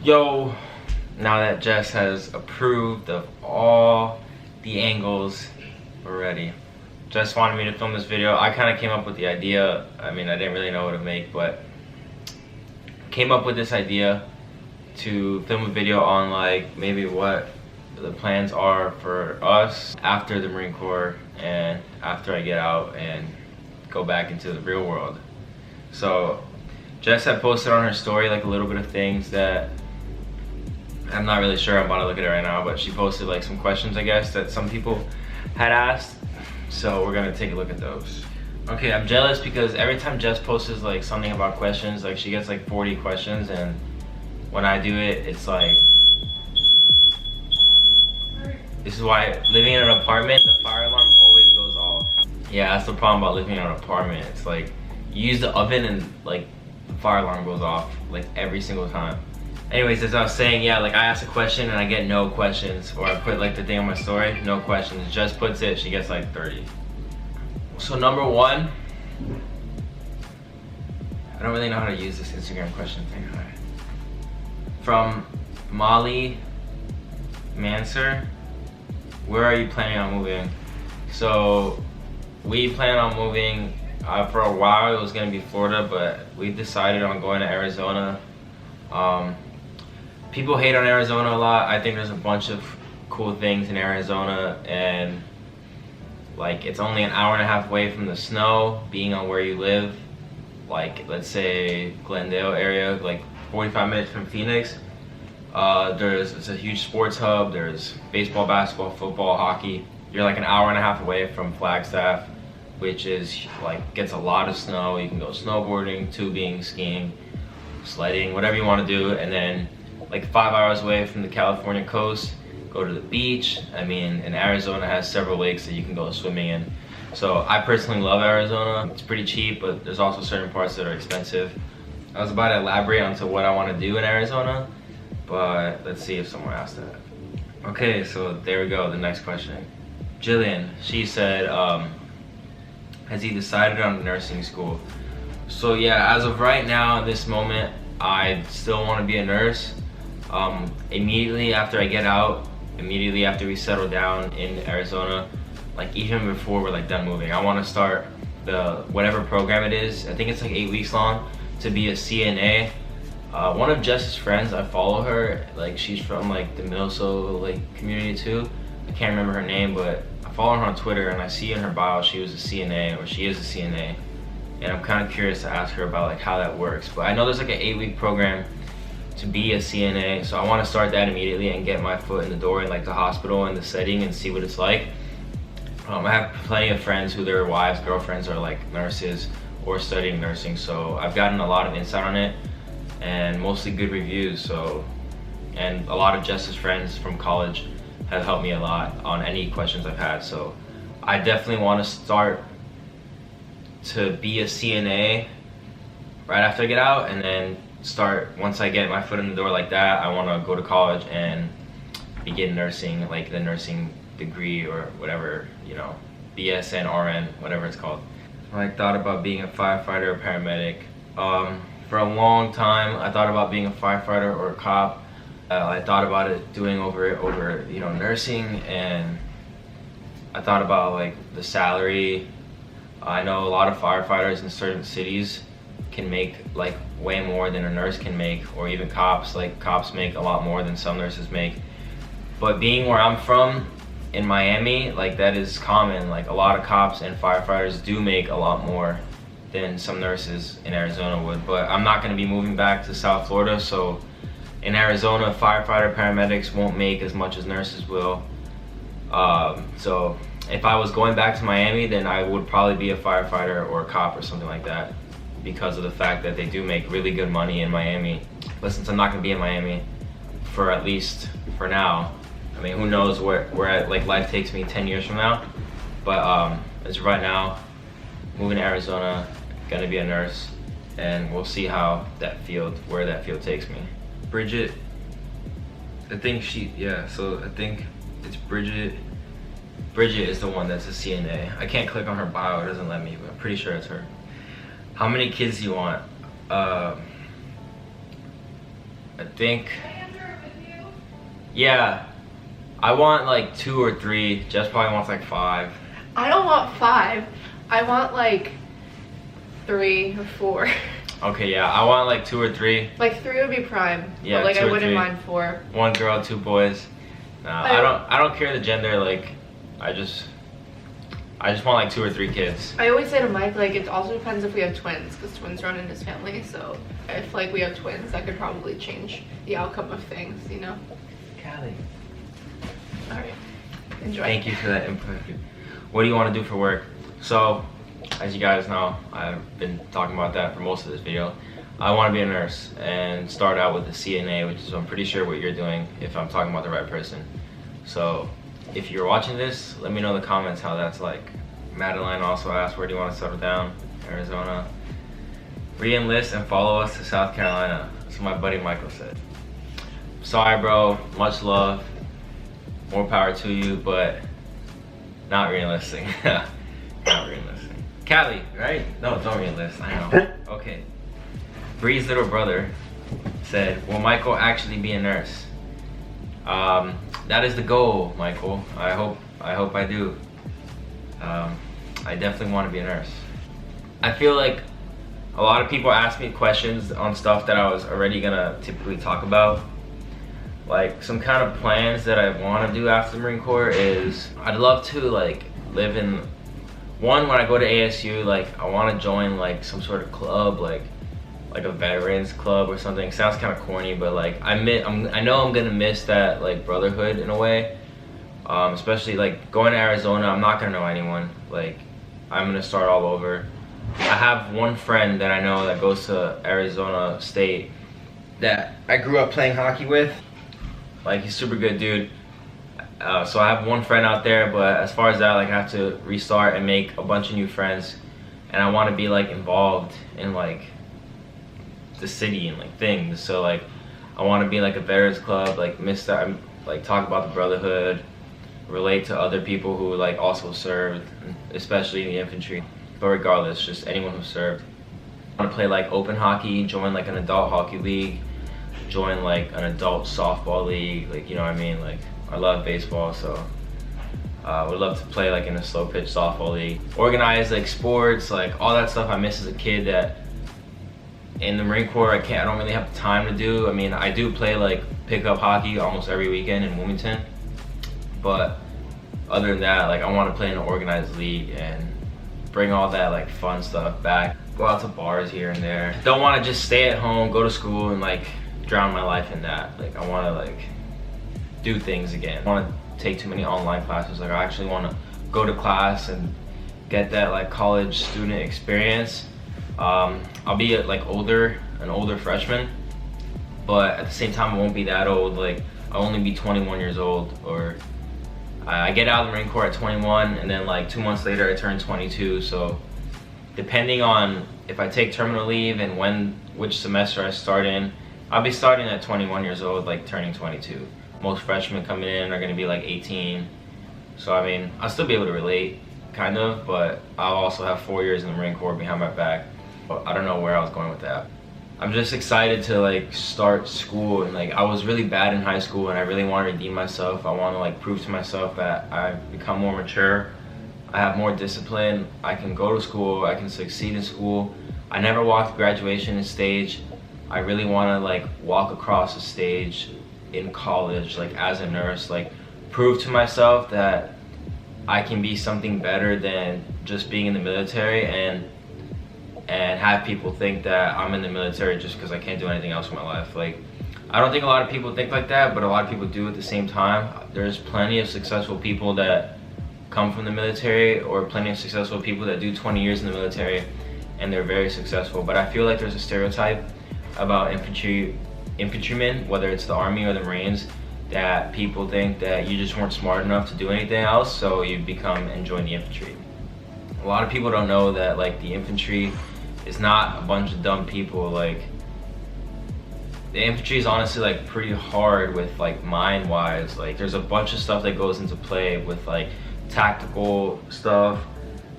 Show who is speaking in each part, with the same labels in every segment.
Speaker 1: Yo, now that Jess has approved of all the angles, we're ready. Jess wanted me to film this video. I kind of came up with the idea. I mean, I didn't really know what to make, but came up with this idea to film a video on like maybe what the plans are for us after the Marine Corps and after I get out and go back into the real world. So Jess had posted on her story like a little bit of things that I'm not really sure. I'm about to look at it right now, but she posted like some questions, I guess, that some people had asked. So we're gonna take a look at those. Okay, I'm jealous because every time Jess posts like something about questions, like she gets like 40 questions, and when I do it, it's like, this is why living in an apartment, the fire alarm always goes off. Yeah, that's the problem about living in an apartment. It's like, you use the oven and like the fire alarm goes off like every single time. Anyways, as I was saying, yeah, like I ask a question and I get no questions, or I put like the thing on my story, no questions. Jess puts it, she gets like 30. So number one, I don't really know how to use this Instagram question thing. From Molly Manser, where are you planning on moving? So we plan on moving, for a while it was gonna be Florida, but we decided on going to Arizona. People hate on Arizona a lot. I think there's a bunch of cool things in Arizona, and like it's only an hour and a half away from the snow, being on where you live. Like let's say Glendale area, like 45 minutes from Phoenix. It's a huge sports hub. There's baseball, basketball, football, hockey. You're like an hour and a half away from Flagstaff, which is like gets a lot of snow. You can go snowboarding, tubing, skiing, sledding, whatever you want to do. And then like 5 hours away from the California coast, go to the beach. I mean, and Arizona has several lakes that you can go swimming in. So I personally love Arizona. It's pretty cheap, but there's also certain parts that are expensive. I was about to elaborate onto what I want to do in Arizona, but let's see if someone asked that. Okay, so there we go, the next question. Jillian, she said, has he decided on nursing school? So yeah, as of right now, in this moment, I still want to be a nurse. Immediately after I get out, immediately after we settle down in Arizona, like even before we're like done moving, I want to start the whatever program it is. I think it's like 8 weeks long, to be a CNA. One of Jess's friends, I follow her, like she's from like the Minnesota like community too. I can't remember her name, but I follow her on Twitter and I see in her bio she was a CNA, or she is a CNA. And I'm kind of curious to ask her about like how that works. But I know there's like an 8-week program to be a CNA, so I want to start that immediately and get my foot in the door in like the hospital and the setting and see what it's like. I have plenty of friends who their wives, girlfriends are like nurses or studying nursing, so I've gotten a lot of insight on it and mostly good reviews. So, and a lot of Jess's friends from college have helped me a lot on any questions I've had. So I definitely want to start to be a CNA right after I get out, and then start, once I get my foot in the door like that, I want to go to college and begin nursing, like the nursing degree or whatever, you know, BSN, RN, whatever it's called. I thought about being a firefighter or paramedic. For a long time, I thought about being a firefighter or a cop. I thought about it doing over you know, nursing, and I thought about like the salary. I know a lot of firefighters in certain cities can make like way more than a nurse can make, or even cops. Like cops make a lot more than some nurses make. But being where I'm from, in Miami, like that is common. Like a lot of cops and firefighters do make a lot more than some nurses in Arizona would. But I'm not gonna be moving back to South Florida, so in Arizona, firefighter, paramedics won't make as much as nurses will. So if I was going back to Miami, then I would probably be a firefighter or a cop or something like that, because of the fact that they do make really good money in Miami. But since I'm not gonna be in Miami for at least for now, I mean, who knows where like life takes me 10 years from now. But as right now, moving to Arizona, gonna be a nurse, and we'll see how where that field takes me. Bridget, I think so I think it's Bridget. Bridget is the one that's a CNA. I can't click on her bio, it doesn't let me, but I'm pretty sure it's her. How many kids do you want? I think Yeah, I want like 2 or 3. Jess probably wants like 5.
Speaker 2: I don't want 5. I want like 3 or 4.
Speaker 1: Okay, yeah, I want like 2 or 3.
Speaker 2: Like 3 would be prime.
Speaker 1: Yeah,
Speaker 2: but like
Speaker 1: 2
Speaker 2: I
Speaker 1: or
Speaker 2: wouldn't
Speaker 1: 3.
Speaker 2: mind 4.
Speaker 1: 1 girl, 2 boys. Nah, I don't care the gender. Like, I just want like 2 or 3 kids.
Speaker 2: I always say to Mike, like, it also depends if we have twins, because twins run in his family. So if like we have twins, that could probably change the outcome of things, you know.
Speaker 1: Callie.
Speaker 2: All right, enjoy.
Speaker 1: Thank you for that input. What do you want to do for work? So, as you guys know, I've been talking about that for most of this video. I want to be a nurse and start out with a CNA, which is I'm pretty sure what you're doing if I'm talking about the right person. So, if you're watching this, let me know in the comments how that's like. Madeline also asked, where do you want to settle down? Arizona. Re-enlist and follow us to South Carolina. That's what my buddy Michael said. Sorry, bro. Much love. More power to you, but not re-enlisting. Not re-enlisting. Callie, right? No, don't re-enlist. I know. Okay. Bree's little brother said, will Michael actually be a nurse? That is the goal, Michael. I hope I do. I definitely want to be a nurse. I feel like a lot of people ask me questions on stuff that I was already gonna typically talk about. Like some kind of plans that I want to do after the Marine Corps is I'd love to like live in when I go to ASU, like I want to join like some sort of club, like a veterans club or something. It sounds kind of corny, but like I know I'm gonna miss that like brotherhood in a way. Especially like going to Arizona, I'm not gonna know anyone. Like I'm gonna start all over. I have one friend that I know that goes to Arizona State that I grew up playing hockey with. Like he's super good dude. So I have one friend out there, but as far as that, like I have to restart and make a bunch of new friends, and I want to be like involved in like the city and like things. So like I want to be like a veterans club, like like talk about the brotherhood, relate to other people who like also served, especially in the infantry. But regardless, just anyone who served. I want to play like open hockey, join like an adult hockey league, join like an adult softball league, like you know what I mean. Like I love baseball, so would love to play like in a slow pitch softball league, organize like sports, like all that stuff I miss as a kid that in the Marine Corps I don't really have the time to do. I mean, I do play like pickup hockey almost every weekend in Wilmington, but other than that, like I want to play in an organized league and bring all that like fun stuff back, go out to bars here and there. Don't want to just stay at home, go to school and like drown my life in that. Like I want to like do things again. I want to take too many online classes. Like I actually want to go to class and get that like college student experience. I'll be like an older freshman, but at the same time I won't be that old. Like I'll only be 21 years old, or I get out of the Marine Corps at 21 and then like 2 months later I turn 22. So depending on if I take terminal leave and which semester I start in, I'll be starting at 21 years old, like turning 22. Most freshmen coming in are gonna be like 18. So I mean, I'll still be able to relate, kind of, but I'll also have 4 years in the Marine Corps behind my back. But I don't know where I was going with that. I'm just excited to like start school, and like I was really bad in high school and I really want to redeem myself. I want to like prove to myself that I've become more mature, I have more discipline, I can go to school, I can succeed in school. I never walked the graduation stage. I really want to like walk across the stage in college, like as a nurse, like prove to myself that I can be something better than just being in the military, and have people think that I'm in the military just because I can't do anything else with my life. Like, I don't think a lot of people think like that, but a lot of people do at the same time. There's plenty of successful people that come from the military, or plenty of successful people that do 20 years in the military and they're very successful. But I feel like there's a stereotype about infantrymen, whether it's the Army or the Marines, that people think that you just weren't smart enough to do anything else, so you and join the infantry. A lot of people don't know that like the infantry is not a bunch of dumb people. Like the infantry is honestly like pretty hard with like mind wise. Like there's a bunch of stuff that goes into play with like tactical stuff.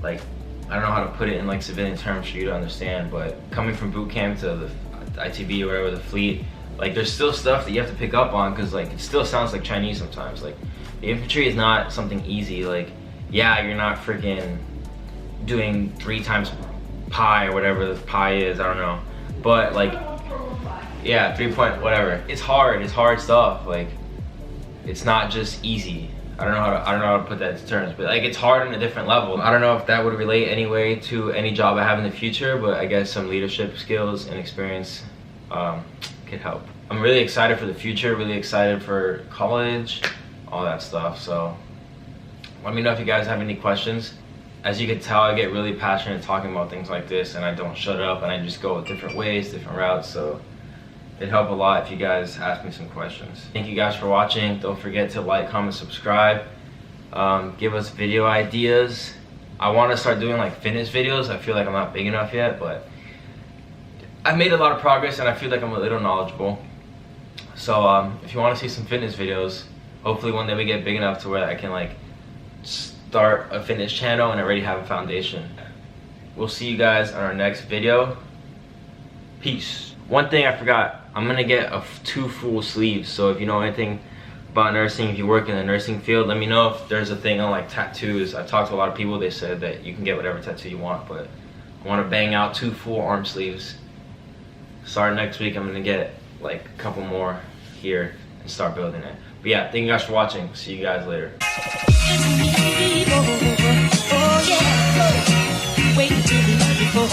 Speaker 1: Like I don't know how to put it in like civilian terms for you to understand, but coming from boot camp to the ITB or whatever, the fleet, like there's still stuff that you have to pick up on, because like it still sounds like Chinese sometimes. Like the infantry is not something easy. Like, yeah, you're not freaking doing 3 times pi or whatever the pi is, I don't know, but like, yeah, 3 point whatever. It's hard stuff. Like, it's not just easy. I don't know how to put that into terms, but like it's hard on a different level. I don't know if that would relate anyway to any job I have in the future, but I guess some leadership skills and experience could help. I'm really excited for the future, really excited for college, all that stuff. So let me know if you guys have any questions. As you can tell, I get really passionate talking about things like this, and I don't shut up, and I just go different ways, different routes. So it'd help a lot if you guys ask me some questions. Thank you guys for watching. Don't forget to like, comment, subscribe. Give us video ideas. I want to start doing like fitness videos. I feel like I'm not big enough yet, but I've made a lot of progress and I feel like I'm a little knowledgeable. So if you want to see some fitness videos, hopefully one day we get big enough to where I can like start a fitness channel and already have a foundation. We'll see you guys on our next video. Peace. One thing I forgot, I'm gonna get 2 full sleeves. So if you know anything about nursing, if you work in the nursing field, let me know if there's a thing on like tattoos. I talked to a lot of people, they said that you can get whatever tattoo you want, but I want to bang out 2 full arm sleeves. Starting next week, I'm gonna get like a couple more here and start building it. But yeah, thank you guys for watching. See you guys later.
Speaker 3: Wait till